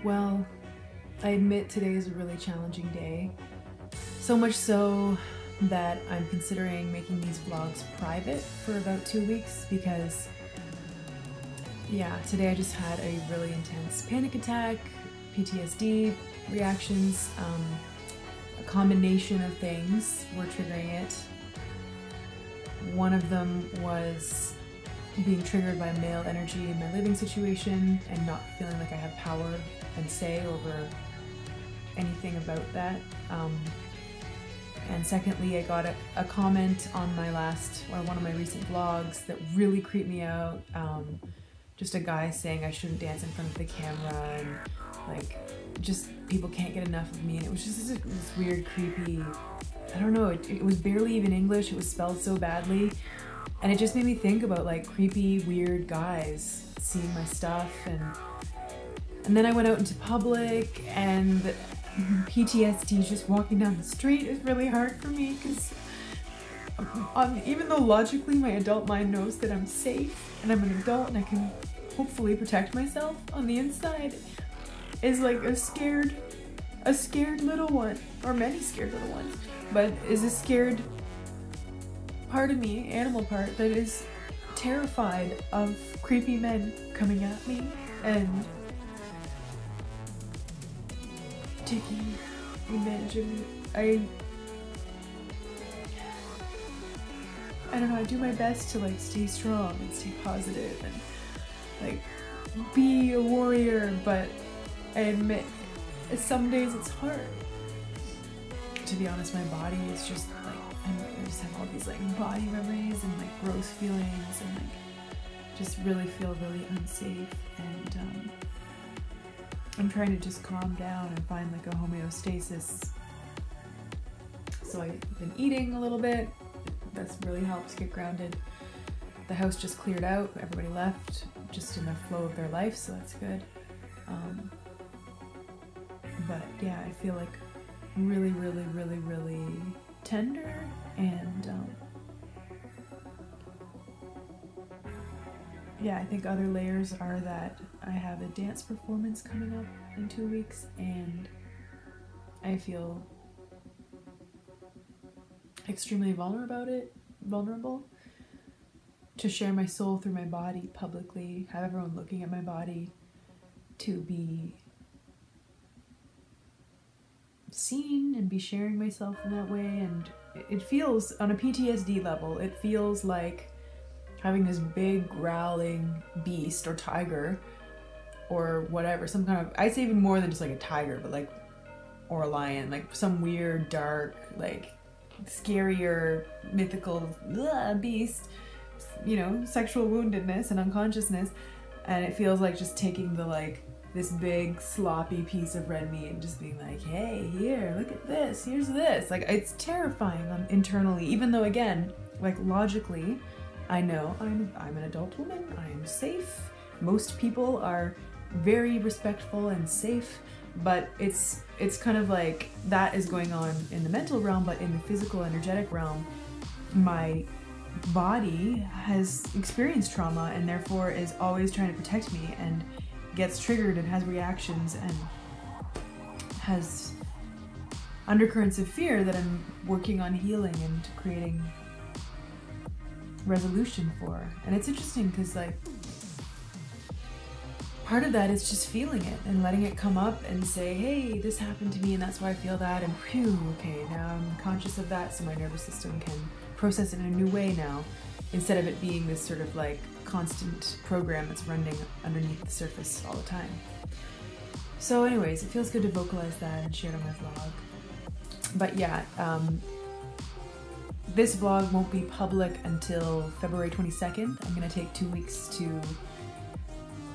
Well, I admit today is a really challenging day. So much so that I'm considering making these vlogs private for about 2 weeks because, yeah, today I just had a really intense panic attack, PTSD reactions, a combination of things were triggering it. One of them was being triggered by male energy in my living situation and not feeling like I have power and say over anything about that. And secondly, I got a comment on my one of my recent vlogs that really creeped me out. Just a guy saying I shouldn't dance in front of the camera and like just people can't get enough of me, and it was just this weird, creepy, I don't know, it was barely even English, it was spelled so badly, and it just made me think about like creepy, weird guys seeing my stuff, and then I went out into public and PTSD just walking down the street is really hard for me because even though logically my adult mind knows that I'm safe and I'm an adult and I can hopefully protect myself, on the inside is like a scared little one, or many scared little ones, but is a scared part of me, animal part, that is terrified of creepy men coming at me and taking advantage of me. I don't know, I do my best to like stay strong and stay positive and like be a warrior, but I admit some days it's hard. To be honest, my body is just like, I just have all these like body memories and like gross feelings and like just really feel really unsafe, and I'm trying to just calm down and find like a homeostasis. So I've been eating a little bit. That's really helped get grounded. The house just cleared out, everybody left just in the flow of their life, so that's good. But yeah, I feel like really, really, really, really tender, and yeah, I think other layers are that I have a dance performance coming up in 2 weeks, and I feel extremely vulnerable to share my soul through my body publicly, have everyone looking at my body, to be seen and be sharing myself in that way. And it feels, on a PTSD level, it feels like having this big growling beast or tiger or whatever, some kind of, I'd say even more than just like a tiger, but like, or a lion, like some weird, dark, like scarier, mythical beast, you know, sexual woundedness and unconsciousness, and it feels like just taking the like this big sloppy piece of red meat and just being like, hey, here, look at this, here's this. Like, it's terrifying internally, even though again, like logically, I know I'm an adult woman, I am safe, most people are very respectful and safe, but it's kind of like that is going on in the mental realm, but in the physical, energetic realm, my body has experienced trauma and therefore is always trying to protect me and gets triggered and has reactions and has undercurrents of fear that I'm working on healing and creating resolution for. And it's interesting because like part of that is just feeling it and letting it come up and say, hey, this happened to me and that's why I feel that, and phew, okay, now I'm conscious of that so my nervous system can process it in a new way now, instead of it being this sort of like constant program that's running underneath the surface all the time. So anyways, it feels good to vocalize that and share it on my vlog. But yeah, this vlog won't be public until February 22nd. I'm gonna take 2 weeks to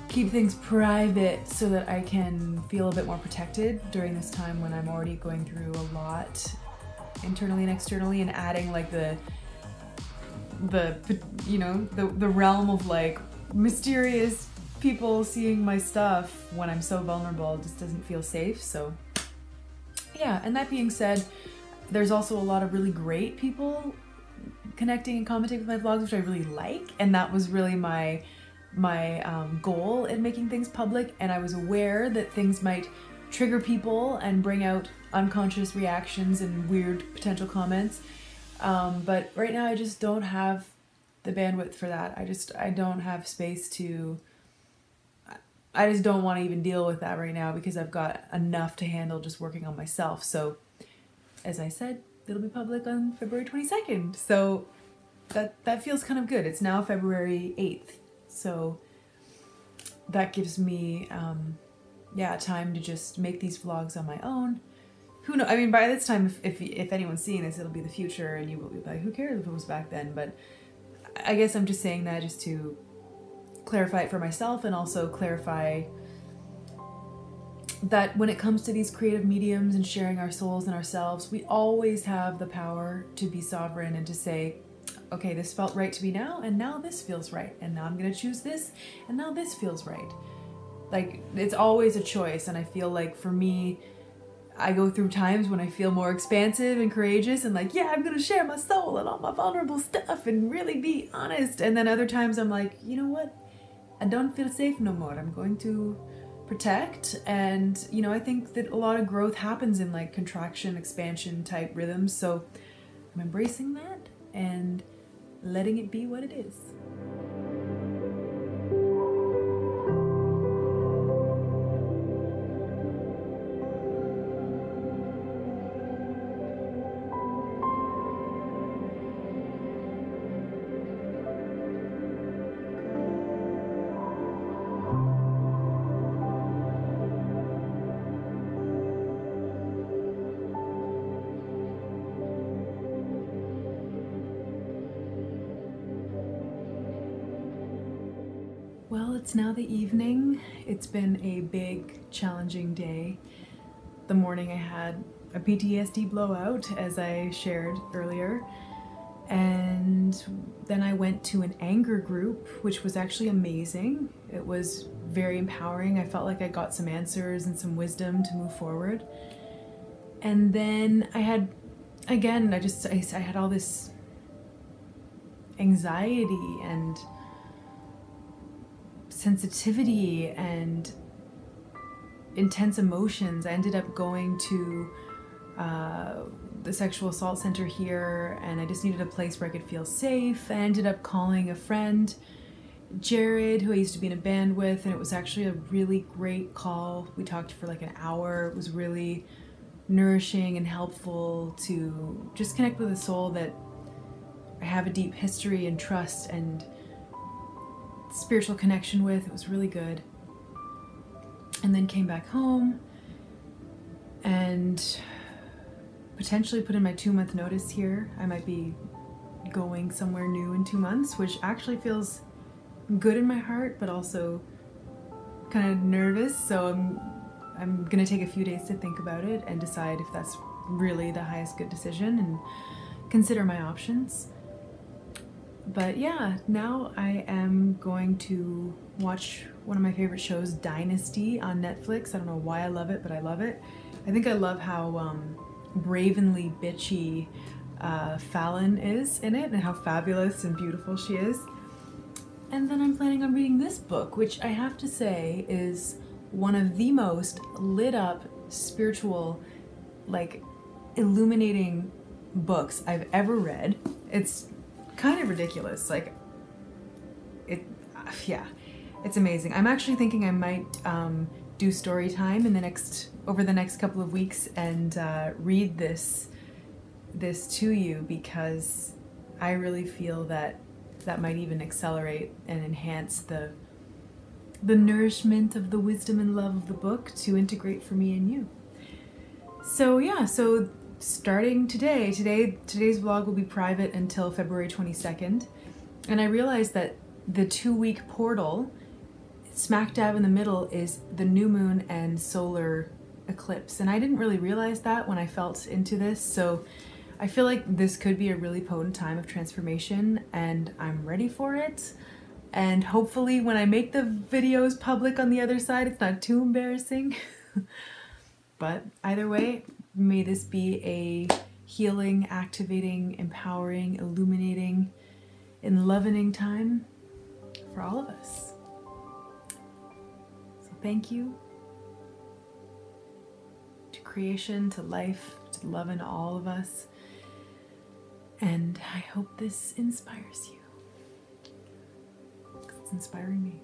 keep things private so that I can feel a bit more protected during this time when I'm already going through a lot internally and externally, and adding like the you know, the realm of like mysterious people seeing my stuff when I'm so vulnerable just doesn't feel safe. So yeah, and that being said, there's also a lot of really great people connecting and commenting with my vlogs, which I really like, and that was really my goal in making things public, and I was aware that things might trigger people and bring out unconscious reactions and weird potential comments. But right now I just don't have the bandwidth for that. I don't have space to, I just don't want to even deal with that right now because I've got enough to handle just working on myself. So as I said, it'll be public on February 22nd. So that feels kind of good. It's now February 8th. So that gives me, yeah, time to just make these vlogs on my own. Who knows? I mean, by this time, if anyone's seeing this, it'll be the future and you will be like, who cares if it was back then? But I guess I'm just saying that just to clarify it for myself and also clarify that when it comes to these creative mediums and sharing our souls and ourselves, we always have the power to be sovereign and to say, okay, this felt right to me now, and now this feels right, and now I'm gonna choose this, and now this feels right. Like, it's always a choice, and I feel like for me, I go through times when I feel more expansive and courageous and like, yeah, I'm gonna share my soul and all my vulnerable stuff and really be honest. And then other times I'm like, you know what? I don't feel safe no more. I'm going to protect. And, you know, I think that a lot of growth happens in like contraction, expansion type rhythms. So I'm embracing that and letting it be what it is. Well, it's now the evening. It's been a big, challenging day. The morning I had a PTSD blowout, as I shared earlier. And then I went to an anger group, which was actually amazing. It was very empowering. I felt like I got some answers and some wisdom to move forward. And then I had, again, I had all this anxiety and sensitivity and intense emotions. I ended up going to the sexual assault center here, and I just needed a place where I could feel safe. I ended up calling a friend, Jared, who I used to be in a band with, and it was actually a really great call. We talked for like an hour. It was really nourishing and helpful to just connect with a soul that I have a deep history and trust and spiritual connection with. It was really good. And then came back home and potentially put in my 2-month notice here. I might be going somewhere new in 2 months, which actually feels good in my heart, but also kind of nervous. So I'm gonna take a few days to think about it and decide if that's really the highest good decision and consider my options. But yeah, now I am going to watch one of my favorite shows, Dynasty, on Netflix. I don't know why I love it, but I love it. I think I love how bravenly bitchy Fallon is in it and how fabulous and beautiful she is. And then I'm planning on reading this book, which I have to say is one of the most lit up, spiritual, like illuminating books I've ever read. It's kind of ridiculous. Like, yeah, it's amazing. I'm actually thinking I might do story time in over the next couple of weeks and read this to you, because I really feel that might even accelerate and enhance the nourishment of the wisdom and love of the book to integrate for me and you. So yeah, so starting today's vlog will be private until February 22nd. And I realized that the 2-week portal, smack dab in the middle, is the new moon and solar eclipse. And I didn't really realize that when I felt into this. So I feel like this could be a really potent time of transformation, and I'm ready for it. And hopefully when I make the videos public on the other side, it's not too embarrassing. But either way, may this be a healing, activating, empowering, illuminating, enlivening time for all of us. thank you to creation, to life, to love in all of us. And I hope this inspires you. It's inspiring me.